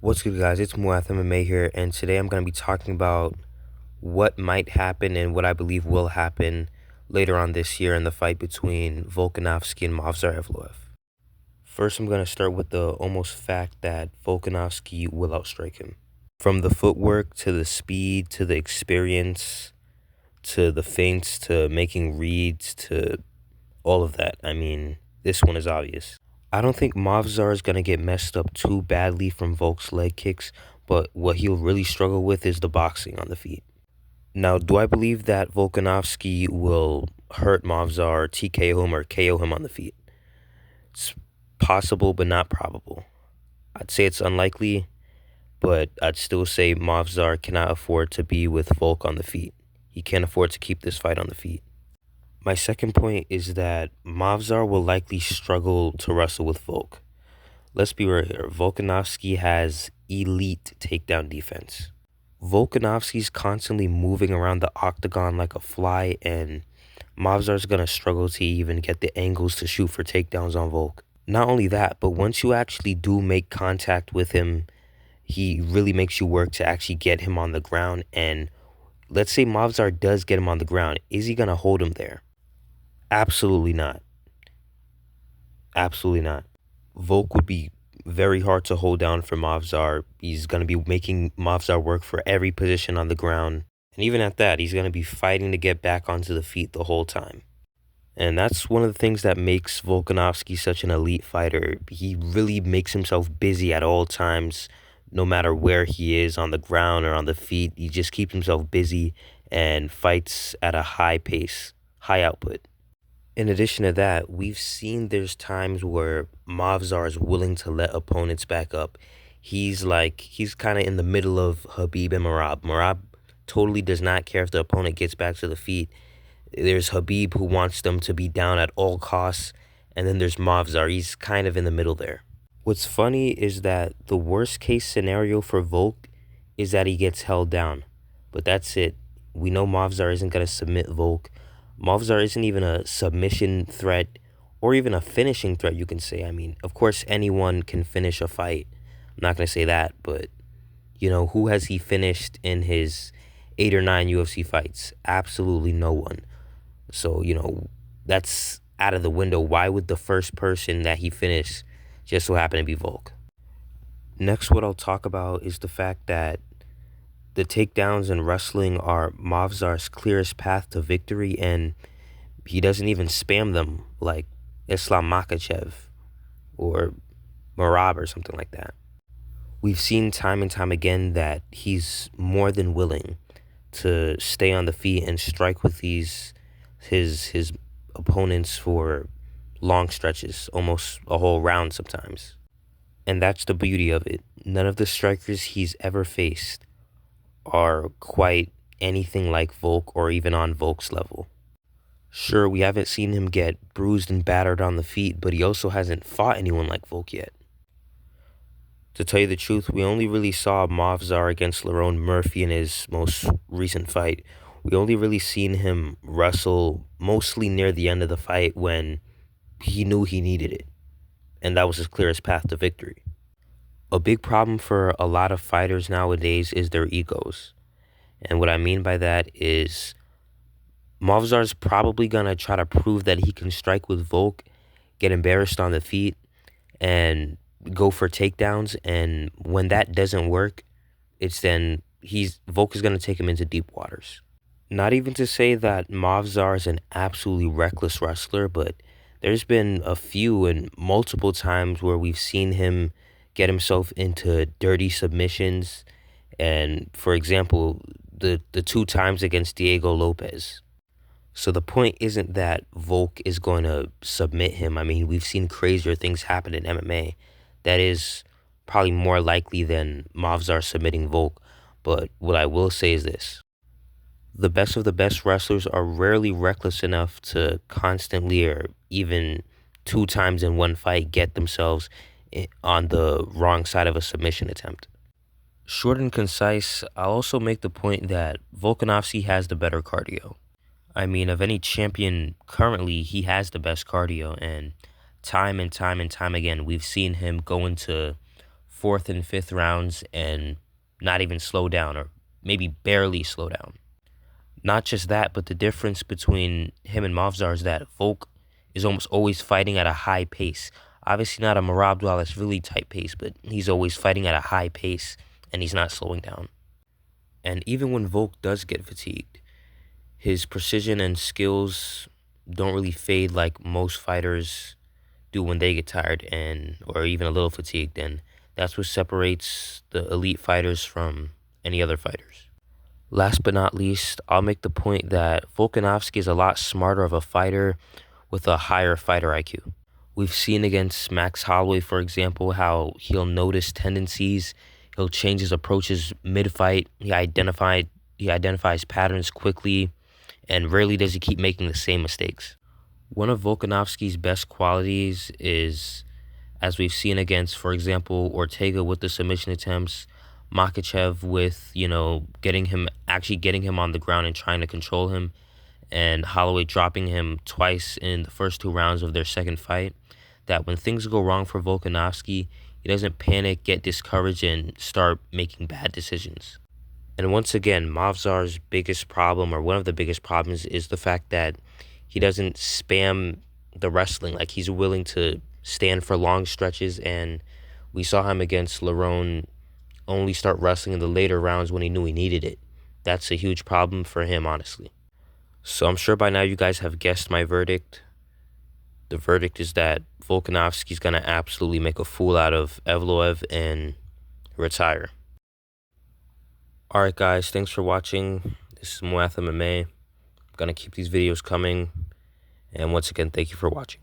What's good, guys? It's Muath MMA here, and today I'm going to be talking about what might happen and what I believe will happen later on this year in the fight between Volkanovski and Movsar. First, I'm going to start with the almost fact that Volkanovski will outstrike him. From the footwork to the speed to the experience to the feints to making reads to all of that. I mean, this one is obvious. I don't think Movsar is going to get messed up too badly from Volk's leg kicks, but what he'll really struggle with is the boxing on the feet. Now, do I believe that Volkanovski will hurt Movsar, TKO him, or KO him on the feet? It's possible, but not probable. I'd say it's unlikely, but I'd still say Movsar cannot afford to be with Volk on the feet. He can't afford to keep this fight on the feet. My second point is that Movsar will likely struggle to wrestle with Volk. Let's be real here. Volkanovski has elite takedown defense. Volkanovski's constantly moving around the octagon like a fly, and Movsar's going to struggle to even get the angles to shoot for takedowns on Volk. Not only that, but once you actually do make contact with him, he really makes you work to actually get him on the ground. And let's say Movsar does get him on the ground. Is he going to hold him there? Absolutely not. Absolutely not. Volk would be very hard to hold down for Movsar. He's going to be making Movsar work for every position on the ground. And even at that, he's going to be fighting to get back onto the feet the whole time. And that's one of the things that makes Volkanovski such an elite fighter. He really makes himself busy at all times, no matter where he is, on the ground or on the feet. He just keeps himself busy and fights at a high pace, high output. In addition to that, we've seen there's times where Movsar is willing to let opponents back up. He's kind of in the middle of Khabib and Merab. Merab totally does not care if the opponent gets back to the feet. There's Khabib who wants them to be down at all costs, and then there's Movsar. He's kind of in the middle there. What's funny is that the worst case scenario for Volk is that he gets held down. But that's it. We know Movsar isn't going to submit Volk. Movsar isn't even a submission threat or even a finishing threat, you can say. I mean, of course, anyone can finish a fight. I'm not going to say that, but, who has he finished in his 8 or 9 UFC fights? Absolutely no one. So, that's out of the window. Why would the first person that he finished just so happen to be Volk? Next, what I'll talk about is the fact that the takedowns in wrestling are Movsar's clearest path to victory, and he doesn't even spam them like Islam Makhachev or Merab or something like that. We've seen time and time again that he's more than willing to stay on the feet and strike with his opponents for long stretches, almost a whole round sometimes. And that's the beauty of it. None of the strikers he's ever faced are quite anything like Volk or even on Volk's level. Sure, we haven't seen him get bruised and battered on the feet, but he also hasn't fought anyone like Volk yet. To tell you the truth, we only really saw Movsar against Lerone Murphy in his most recent fight. We only really seen him wrestle mostly near the end of the fight when he knew he needed it, and that was his clearest path to victory. A big problem for a lot of fighters nowadays is their egos. And what I mean by that is Movsar's probably going to try to prove that he can strike with Volk, get embarrassed on the feet, and go for takedowns. And when that doesn't work, Volk is going to take him into deep waters. Not even to say that Movsar is an absolutely reckless wrestler, but there's been a few and multiple times where we've seen him get himself into dirty submissions. And for example, the 2 times against Diego Lopez. So the point isn't that Volk is going to submit him. I mean, we've seen crazier things happen in MMA. That is probably more likely than Movsar submitting Volk. But what I will say is this. The best of the best wrestlers are rarely reckless enough to constantly or even 2 times in one fight get themselves on the wrong side of a submission attempt. Short and concise, I'll also make the point that Volkanovski has the better cardio. I mean, of any champion currently, he has the best cardio, and time and time and time again, we've seen him go into fourth and fifth rounds and not even slow down, or maybe barely slow down. Not just that, but the difference between him and Movsar is that Volk is almost always fighting at a high pace. Obviously not a Marab really type pace, but he's always fighting at a high pace and he's not slowing down. And even when Volk does get fatigued, his precision and skills don't really fade like most fighters do when they get tired and or even a little fatigued. And that's what separates the elite fighters from any other fighters. Last but not least, I'll make the point that Volkanovski is a lot smarter of a fighter with a higher fighter IQ. We've seen against Max Holloway, for example, how he'll notice tendencies, he'll change his approaches mid-fight, he identifies patterns quickly, and rarely does he keep making the same mistakes. One of Volkanovski's best qualities is, as we've seen against, for example, Ortega with the submission attempts, Makhachev with, getting him on the ground and trying to control him, and Holloway dropping him twice in the first 2 rounds of their second fight, that when things go wrong for Volkanovski, he doesn't panic, get discouraged, and start making bad decisions. And once again, Movsar's biggest problem, or one of the biggest problems, is the fact that he doesn't spam the wrestling. Like, he's willing to stand for long stretches, and we saw him against Lerone only start wrestling in the later rounds when he knew he needed it. That's a huge problem for him, honestly. So I'm sure by now you guys have guessed my verdict. The verdict is that Volkanovski's going to absolutely make a fool out of Evloev and retire. Alright guys, thanks for watching. This is Moath MMA. I'm going to keep these videos coming. And once again, thank you for watching.